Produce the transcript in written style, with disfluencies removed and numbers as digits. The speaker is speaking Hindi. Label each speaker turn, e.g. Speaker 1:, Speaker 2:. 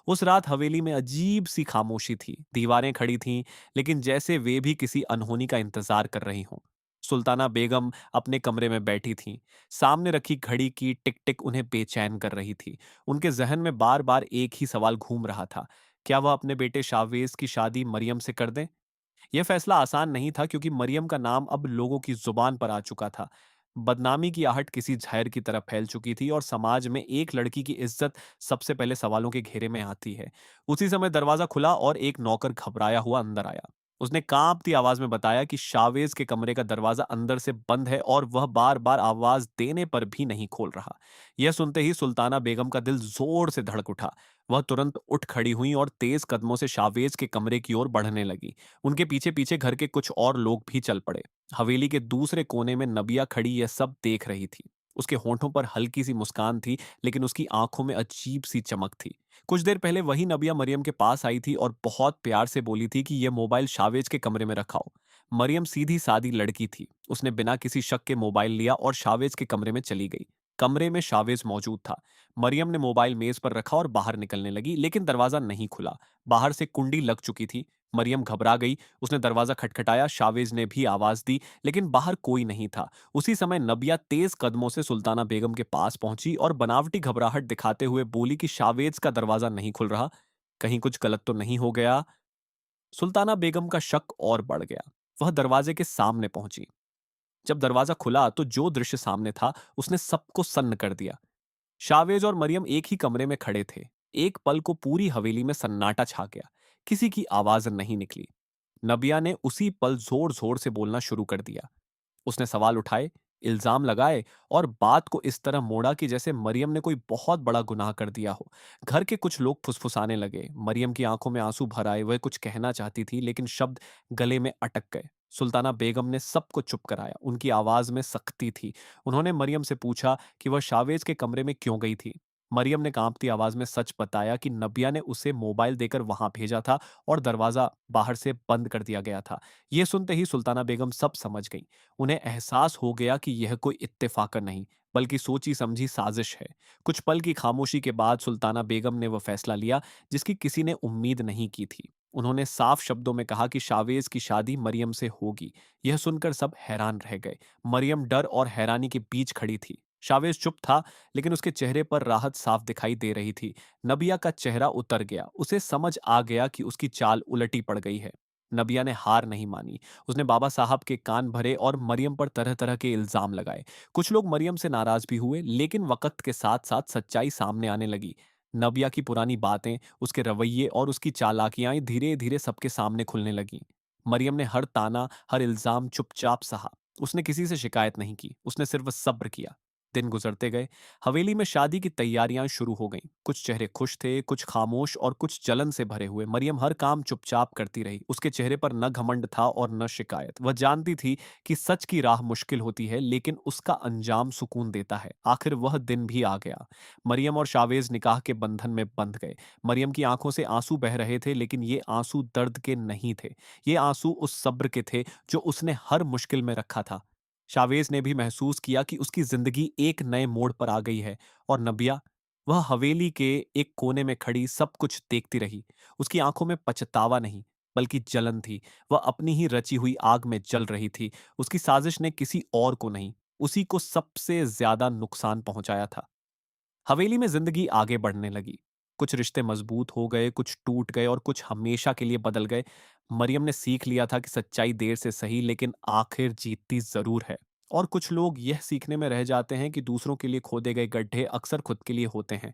Speaker 1: उस रात हवेली में अजीब सी खामोशी थी। दीवारें खड़ी थीं, लेकिन जैसे वे भी किसी अनहोनी का इंतजार कर रही हों। सुल्ताना बेगम अपने कमरे में बैठी थीं। सामने रखी घड़ी की टिक टिक उन्हें बेचैन कर रही थी। उनके जहन में बार बार एक ही सवाल घूम रहा था। क्या वह अपने बेटे शावेज की शादी मरियम से कर दें? यह फैसला आसान नहीं था, क्योंकि मरियम का नाम अब लोगों की जुबान पर आ चुका था। बदनामी की आहट किसी जहर की तरह फैल चुकी थी, और समाज में एक लड़की की इज्जत सबसे पहले सवालों के घेरे में आती है। उसी समय दरवाजा खुला और एक नौकर घबराया हुआ अंदर आया। उसने कांपती आवाज में बताया कि शावेज के कमरे का दरवाजा अंदर से बंद है और वह बार बार आवाज देने पर भी नहीं खोल रहा। यह सुनते ही सुल्ताना बेगम का दिल जोर से धड़क उठा। वह तुरंत उठ खड़ी हुई और तेज कदमों से शावेज के कमरे की ओर बढ़ने लगी। उनके पीछे पीछे घर के कुछ और लोग भी चल पड़े। हवेली के दूसरे कोने में नबिया खड़ी यह सब देख रही थी। उसके होंठों पर हल्की सी मुस्कान थी, लेकिन उसकी आंखों में अजीब सी चमक थी। कुछ देर पहले वही नबिया मरियम के पास आई थी और बहुत प्यार से बोली थी कि यह मोबाइल शावेज के कमरे में रखाओ। मरियम सीधी सादी लड़की थी। उसने बिना किसी शक के मोबाइल लिया और शावेज के कमरे में चली गई। कमरे में शावेज मौजूद था। मरियम ने मोबाइल मेज पर रखा और बाहर निकलने लगी, लेकिन दरवाजा नहीं खुला। बाहर से कुंडी लग चुकी थी। मरियम घबरा गई। उसने दरवाजा खटखटाया। शावेज ने भी आवाज दी, लेकिन बाहर कोई नहीं था। उसी समय नबिया तेज कदमों से सुल्ताना बेगम के पास पहुंची और बनावटी घबराहट दिखाते हुए बोली कि शावेज का दरवाजा नहीं खुल रहा। कहीं कुछ गलत तो नहीं हो गया? सुल्ताना बेगम का शक और बढ़ गया। वह दरवाजे के सामने पहुंची। जब दरवाजा खुला तो जो दृश्य सामने था उसने सबको सन्न कर दिया। शावेज और मरियम एक ही कमरे में खड़े थे। एक पल को पूरी हवेली में सन्नाटा छा गया। किसी की आवाज नहीं निकली। नबिया ने उसी पल जोर जोर से बोलना शुरू कर दिया। उसने सवाल उठाए, इल्जाम लगाए और बात को इस तरह मोड़ा कि जैसे मरियम ने कोई बहुत बड़ा गुनाह कर दिया हो। घर के कुछ लोग फुसफुसाने लगे। मरियम की आंखों में आंसू भर आए। वह कुछ कहना चाहती थी, लेकिन शब्द गले में अटक गए। सुल्ताना बेगम ने सबको चुप कराया। उनकी आवाज में सख्ती थी। उन्होंने मरियम से पूछा कि वह शावेज के कमरे में क्यों गई थी। मरियम ने कांपती आवाज में सच बताया कि नबिया ने उसे मोबाइल देकर वहां भेजा था और दरवाजा बाहर से बंद कर दिया गया था। यह सुनते ही सुल्ताना बेगम सब समझ गई। उन्हें एहसास हो गया कि यह कोई इत्तेफाक नहीं, बल्कि सोची समझी साजिश है। कुछ पल की खामोशी के बाद सुल्ताना बेगम ने वह फैसला लिया जिसकी किसी ने उम्मीद नहीं की थी। उन्होंने साफ शब्दों में कहा कि शावेज की शादी मरियम से होगी। यह सुनकर सब हैरान रह गए। मरियम डर और हैरानी के बीच खड़ी थी। शावेज चुप था, लेकिन उसके चेहरे पर राहत साफ दिखाई दे रही थी। नबिया का चेहरा उतर गया। उसे समझ आ गया कि उसकी चाल उलटी पड़ गई है। नबिया ने हार नहीं मानी। उसने बाबा साहब के कान भरे और मरियम पर तरह तरह के इल्जाम लगाए। कुछ लोग मरियम से नाराज भी हुए, लेकिन वक्त के साथ साथ सच्चाई सामने आने लगी। नबिया की पुरानी बातें, उसके रवैये और उसकी चालाकियां धीरे धीरे सबके सामने खुलने लगीं। मरियम ने हर ताना, हर इल्जाम चुपचाप सहा। उसने किसी से शिकायत नहीं की। उसने सिर्फ सब्र किया। दिन गुजरते गए। हवेली में शादी की तैयारियां शुरू हो गईं। कुछ चेहरे खुश थे, कुछ खामोश और कुछ जलन से भरे हुए। मरियम हर काम चुपचाप करती रही। उसके चेहरे पर न घमंड था और न शिकायत। वह जानती थी कि सच की राह मुश्किल होती है, लेकिन उसका अंजाम सुकून देता है। आखिर वह दिन भी आ गया। मरियम और शावेज निकाह के बंधन में बंध गए। मरियम की आंखों से आंसू बह रहे थे, लेकिन ये आंसू दर्द के नहीं थे। ये आंसू उस सब्र के थे जो उसने हर मुश्किल में रखा था। शावेज ने भी महसूस किया कि उसकी जिंदगी एक नए मोड़ पर आ गई है। और नबिया, वह हवेली के एक कोने में खड़ी सब कुछ देखती रही। उसकी आंखों में पछतावा नहीं, बल्कि जलन थी। वह अपनी ही रची हुई आग में जल रही थी। उसकी साजिश ने किसी और को नहीं, उसी को सबसे ज्यादा नुकसान पहुंचाया था। हवेली में जिंदगी आगे बढ़ने लगी। कुछ रिश्ते मजबूत हो गए, कुछ टूट गए और कुछ हमेशा के लिए बदल गए। मरियम ने सीख लिया था कि सच्चाई देर से सही, लेकिन आखिर जीतती जरूर है। और कुछ लोग यह सीखने में रह जाते हैं कि दूसरों के लिए खोदे गए गड्ढे अक्सर खुद के लिए होते हैं।